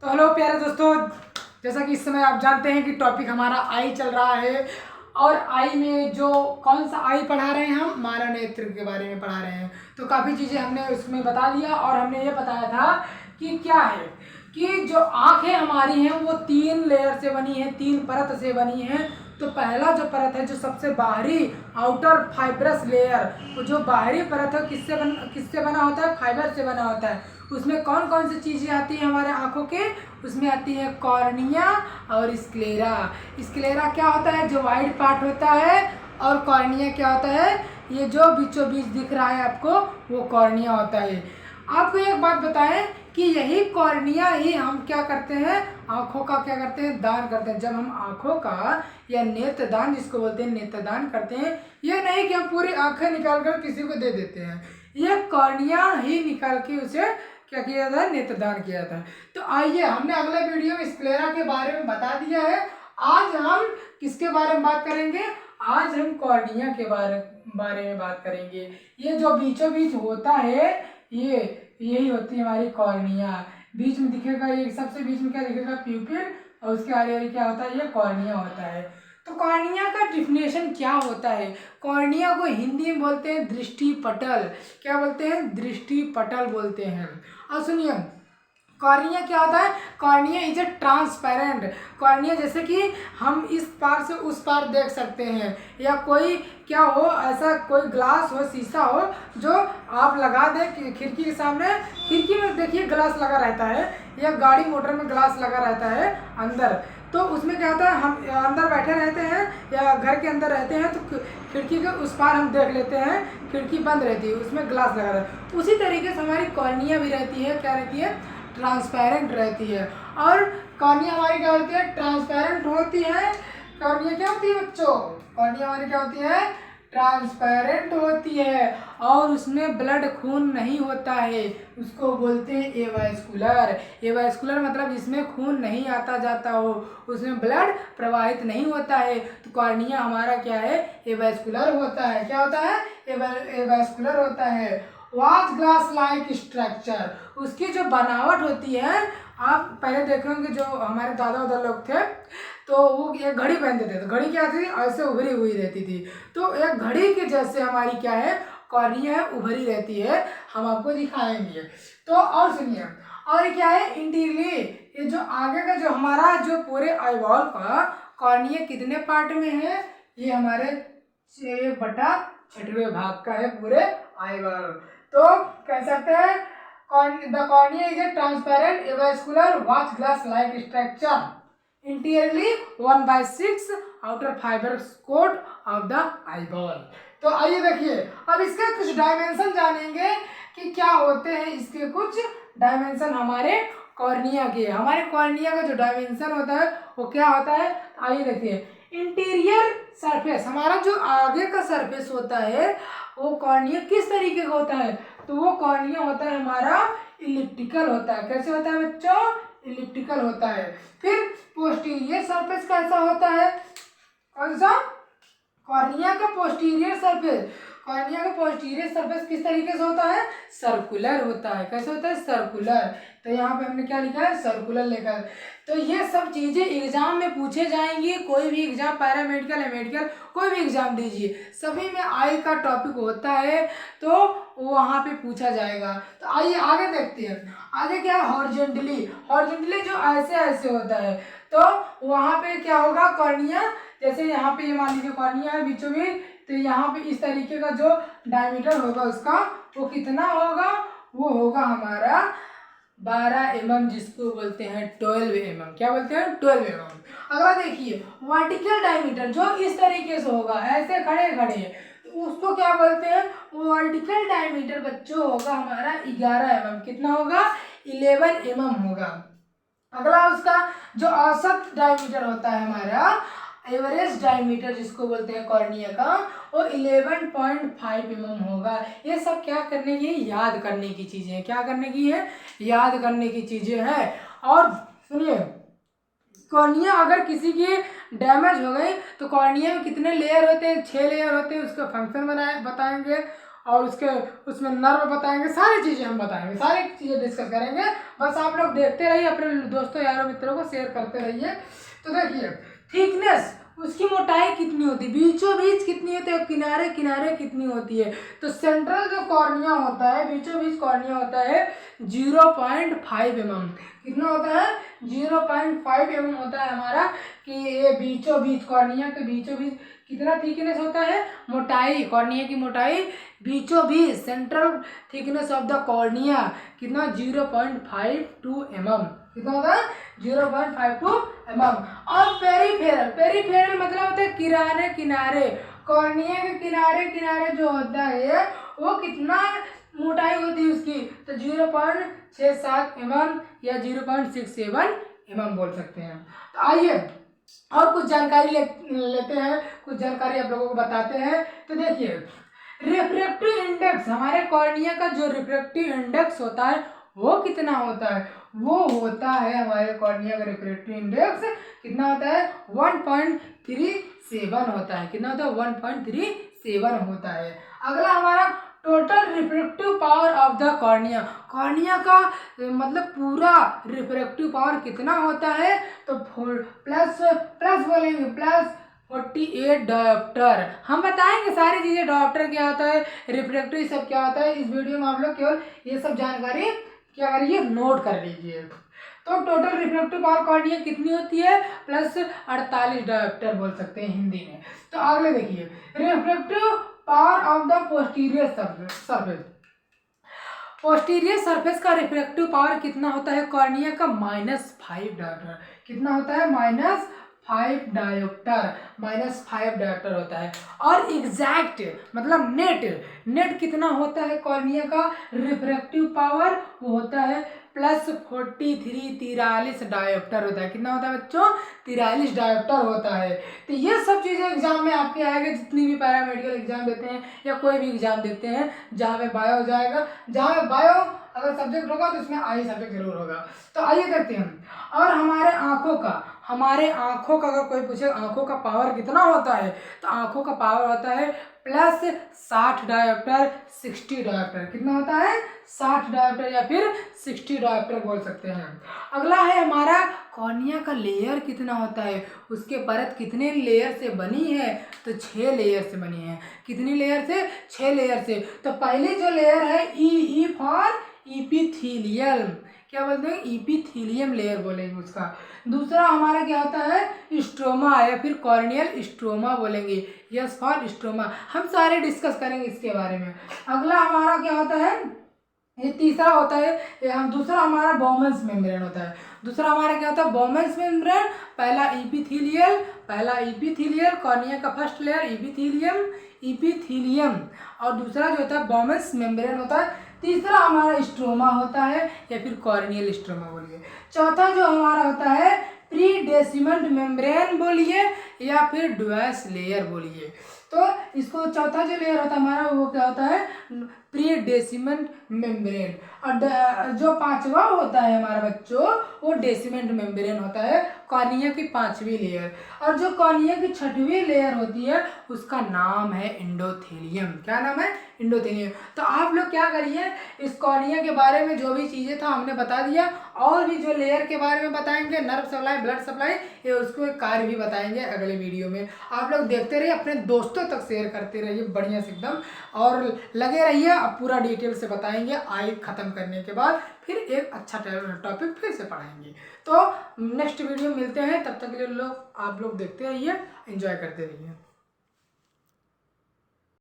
तो हेलो प्यारे दोस्तों, जैसा कि इस समय आप जानते हैं कि टॉपिक हमारा आई चल रहा है। और आई में जो कौन सा आई पढ़ा रहे हैं, हम मानव नेत्र के बारे में पढ़ा रहे हैं। तो काफ़ी चीज़ें हमने उसमें बता दिया और हमने ये बताया था कि क्या है कि जो आँखें हमारी हैं वो 3 लेयर से बनी है, 3 परत से बनी है। तो पहला जो परत है, जो सबसे बाहरी आउटर फाइब्रस लेयर, वो जो बाहरी परत है किससे बना होता है? फाइबर से बना होता है। उसमें कौन कौन सी चीज़ें आती हैं हमारे आँखों के? उसमें आती है कॉर्निया और स्क्लेरा। स्क्लेरा क्या होता है? जो वाइट पार्ट होता है। और कॉर्निया क्या होता है? ये जो बीचों बीच दिख रहा है आपको, वो कॉर्निया होता है। आपको एक बात बताएं कि यही कॉर्निया ही हम क्या करते हैं, आँखों का क्या करते हैं? दान करते हैं। जब हम आँखों का या नेत्रदान जिसको बोलते हैं, नेत्रदान करते हैं, ये नहीं कि हम पूरी आँखें निकाल कर किसी को दे देते हैं। ये कॉर्निया ही निकाल के उसे क्या किया था? नेत्रदान किया था। तो आइए, हमने अगले वीडियो में स्क्लेरा के बारे में बता दिया है। आज हम किसके बारे में बात करेंगे? आज हम कॉर्निया के बारे में बात करेंगे। ये जो बीचों बीच होता है, यही होती है हमारी कॉर्निया। बीच में दिखेगा, ये सबसे बीच में क्या दिखेगा? प्यूपिल। और उसके आगे क्या होता है? ये कॉर्निया होता है। तो कॉर्निया का डिफिनेशन क्या होता है? कॉर्निया को हिंदी में बोलते हैं दृष्टि पटल। क्या बोलते हैं? दृष्टि पटल बोलते हैं। और सुनिए, कॉर्निया क्या होता है? Cornea is a transparent. Cornea जैसे कि हम इस पार से उस पार देख सकते हैं, या कोई क्या हो, ऐसा कोई ग्लास हो, शीशा हो, जो आप लगा दें खिड़की के सामने। खिड़की में देखिए ग्लास लगा रहता है, या गाड़ी मोटर में ग्लास लगा रहता है अंदर। तो उसमें क्या होता है, हम अंदर बैठे रहते हैं या घर के अंदर रहते हैं, तो खिड़की के उस पार हम देख लेते हैं, खिड़की बंद रहती है, उसमें ग्लास लगा रहता है। उसी तरीके से हमारी कॉर्निया भी रहती है। क्या रहती है? ट्रांसपेरेंट रहती है। और कॉर्निया हमारी क्या होती है? ट्रांसपेरेंट होती है। कॉर्निया क्या होती है बच्चों? कॉर्निया हमारी क्या होती है? ट्रांसपेरेंट होती है। और उसमें ब्लड खून नहीं होता है, उसको बोलते हैं एवास्कुलर। एवास्कुलर मतलब इसमें खून नहीं आता जाता हो, उसमें ब्लड प्रवाहित नहीं होता है। तो कॉर्निया हमारा क्या है? एवास्कुलर होता है। क्या होता है? एवास्कुलर होता है। वॉच ग्लास लाइक स्ट्रक्चर, उसकी जो बनावट होती है, आप पहले देखे होंगे जो हमारे दादा उदा लोग थे, तो वो एक घड़ी पहनते थे। तो घड़ी क्या थी? ऐसे उभरी हुई रहती थी। तो एक घड़ी के जैसे हमारी क्या है? कॉर्निया है, उभरी रहती है। हम आपको दिखाएंगे। तो और सुनिए, और क्या है? इंटीरियरली, ये जो आगे का जो हमारा जो पूरे आईबॉल का कॉर्निया कितने पार्ट में है? ये हमारे 6/6 भाग का है पूरे आईबॉल। तो कह सकते हैं the cornea is a transparent avascular watch glass like structure interiorly 1/6 outer fibre coat of the eyeball. तो आइए देखिए, अब इसके कुछ डायमेंशन जानेंगे कि क्या होते हैं। इसके कुछ डायमेंशन हमारे कॉर्निया के। हमारे कॉर्निया का जो डायमेंशन होता है वो क्या होता है? आइए देखिए, इंटीरियर सरफेस, हमारा जो आगे का सरफेस होता है, वो कॉर्निया किस तरीके का होता है? तो वो कॉर्निया होता है हमारा इलिप्टिकल होता है। कैसे होता है बच्चों? इलिप्टिकल होता है। फिर पोस्टीरियर सरफेस कैसा होता है? कौन सा? कॉर्निया का पोस्टीरियर सरफेस। कॉर्निया का पोस्टीरियर सरफेस किस तरीके से होता है? सर्कुलर होता है। कैसे होता है? सर्कुलर। तो यहाँ पे हमने क्या लिखा है? सर्कुलर लिखा है। तो ये सब चीजें एग्जाम में पूछे जाएंगी। कोई भी एग्जाम, पैरामेडिकल या मेडिकल, कोई भी एग्जाम दीजिए, सभी में आई का टॉपिक होता है, तो वहाँ पे पूछा जाएगा। तो आइए आगे देखते हैं। आगे क्या है? हॉरिजॉन्टली। हॉरिजॉन्टली जो ऐसे ऐसे होता है, तो वहाँ पे क्या होगा? कॉर्निया जैसे यहाँ पे ये मान लीजिए कॉर्निया है बीचों में, तो यहाँ पे इस तरीके का जो डायमीटर होगा उसका, वो कितना होगा? वो होगा हमारा 12 mm, जिसको बोलते हैं 12 mm। क्या बोलते हैं? 12 mm। अगर देखिए वर्टिकल डायमीटर जो इस तरीके से होगा, ऐसे खड़े खड़े, तो उसको क्या बोलते हैं? वर्टिकल डायमीटर बच्चों होगा हमारा 11 mm। कितना होगा? 11 mm होगा। अगला उसका जो औसत डायमीटर होता है हमारा, एवरेज डायमीटर जिसको बोलते हैं कॉर्निया का, वो 11.5 mm होगा। ये सब क्या करने की? याद करने की चीजें हैं। क्या करने की है? याद करने की चीजें हैं। और सुनिए, कॉर्निया अगर किसी की डैमेज हो गई, तो कॉर्निया में कितने लेयर होते हैं? 6 लेयर होते हैं। उसका फंक्शन बताएंगे। और उसमें नर्व बताएंगे, सारी चीज़ें हम बताएंगे, सारी चीज़ें डिस्कस करेंगे। बस आप लोग देखते रहिए, अपने दोस्तों यारों मित्रों को शेयर करते रहिए। तो देखिए थिकनेस, उसकी मोटाई कितनी होती है, बीचों बीच कितनी होती है, किनारे किनारे कितनी होती है। तो सेंट्रल जो कॉर्निया होता है, बीचों बीच कॉर्निया होता है 0.5 mm। कितना होता है? 0.5 mm होता है हमारा, कि ये बीचों बीच कॉर्निया के बीचों बीच कितना थिकनेस होता है, मोटाई, कॉर्निया की मोटाई बीचों बीच, central thickness of the cornea कितना 0.52 mm। कितना होता है? 0.52 mm। और पेरीफेरल, पेरीफेरल मतलब होता है किनारे किनारे, कॉर्निया के किनारे किनारे जो होता है वो कितना मोटाई होती है उसकी, तो 0.67 mm या 0.67 mm बोल सकते हैं। तो आइए और कुछ जानकारी लेते हैं, कुछ जानकारी आप लोगों को बताते हैं। तो देखिए रिफ्रैक्टिव इंडेक्स, हमारे कॉर्निया का जो रिफ्रैक्टिव इंडेक्स होता है वो कितना होता है, वो होता है हमारे कॉर्निया का रिफ्रैक्टिव इंडेक्स कितना होता है, 1.37 होता है। कितना होता है? 1.37 होता है। अगला हमारा total refractive power of the cornea, cornea का मतलब पूरा रिफ्रैक्टिव पावर कितना होता है, तो प्लस बोलेंगे प्लस 48 डायोप्टर। हम बताएंगे सारी चीज़ें, डायोप्टर क्या होता है, रिफ्रैक्टिव सब क्या होता है, इस वीडियो में आप लोग केवल ये सब जानकारी क्या करिए, नोट कर लीजिए। तो टोटल रिफ्रैक्टिव पावर कॉर्निया कितनी होती है, प्लस 48 डायोप्टर बोल सकते हैं हिंदी में। तो अगले देखिए refractive power of the posterior surface, posterior surface का रिफ्रैक्टिव पावर कितना होता है कॉर्निया का, -5 डायोप्टर। कितना होता है? -5 डायोप्टर होता है। और एग्जैक्ट मतलब नेट कितना होता है कॉर्निया का रिफ्रैक्टिव पावर, वो होता है +43 डायोप्टर होता है। कितना होता है बच्चों? 43 डायोप्टर होता है। तो ये सब चीज़ें एग्जाम में आपके आएगा, जितनी भी पैरामेडिकल एग्जाम देते हैं या कोई भी एग्जाम देते हैं, जहाँ पे बायो हो जाएगा, जहाँ पे बायो अगर सब्जेक्ट होगा तो उसमें आई सब्जेक्ट जरूर होगा। तो आइए देखते हैं। और हमारे आँखों का अगर कोई पूछे आँखों का पावर कितना होता है, तो आँखों का पावर होता है +60 डायोप्टर 60 डायोप्टर। कितना होता है? 60 डायोप्टर या फिर 60 डायोप्टर बोल सकते हैं। अगला है हमारा कॉर्निया का लेयर कितना होता है, उसके परत कितने लेयर से बनी है, तो 6 लेयर से बनी है। कितनी लेयर से? 6 लेयर से। तो पहली जो लेयर है ई फॉर इपिथीलियम, क्या बोलते हैं? इपिथीलियम लेयर बोलेंगे उसका। दूसरा हमारा क्या होता है? स्ट्रोमा या फिर कॉर्नियल स्ट्रोमा बोलेंगे, यस फॉर स्ट्रोमा। हम सारे डिस्कस करेंगे इसके बारे में। अगला हमारा क्या होता है, ये तीसरा होता है, दूसरा हमारा बोमेन्स मेम्ब्रेन होता है। दूसरा हमारा क्या होता है? Bowman's membrane. पहला इपिथीलियल, कॉर्निया का फर्स्ट लेयर इपिथीलियम, और दूसरा जो होता है बोमेन्स मेम्ब्रेन होता है। तीसरा हमारा स्ट्रोमा होता है या फिर कॉर्नियल स्ट्रोमा बोलिए। चौथा जो हमारा होता है प्रीडेसिमेंट मेम्ब्रेन बोलिए या फिर ड्वेस लेयर बोलिए। तो इसको चौथा जो लेयर होता है हमारा वो क्या होता है? प्रीडेसिमेंट मेम्ब्रेन। और जो पांचवा होता है हमारा बच्चों, वो डेसिमेंट मेम्ब्रेन होता है, कॉर्निया की 5वीं लेयर। और जो कॉर्निया की 6वीं लेयर होती है उसका नाम है एंडोथेलियम। क्या नाम है? एंडोथेलियम। तो आप लोग क्या करिए, इस कॉर्निया के बारे में जो भी चीज़ें था हमने बता दिया, और भी जो लेयर के बारे में बताएंगे, नर्व सप्लाई, ब्लड सप्लाई, ये उसको एक कार्य भी बताएंगे अगले वीडियो में। आप लोग देखते रहिए, अपने दोस्तों तक शेयर करते रहिए बढ़िया से एकदम, और लगे रहिए। अब पूरा डिटेल से बताएंगे आई खत्म करने के बाद, फिर एक अच्छा टॉपिक फिर से पढ़ाएंगे। तो नेक्स्ट वीडियो मिलते हैं, तब तक के लिए आप लोग देखते रहिए, एंजॉय करते रहिए।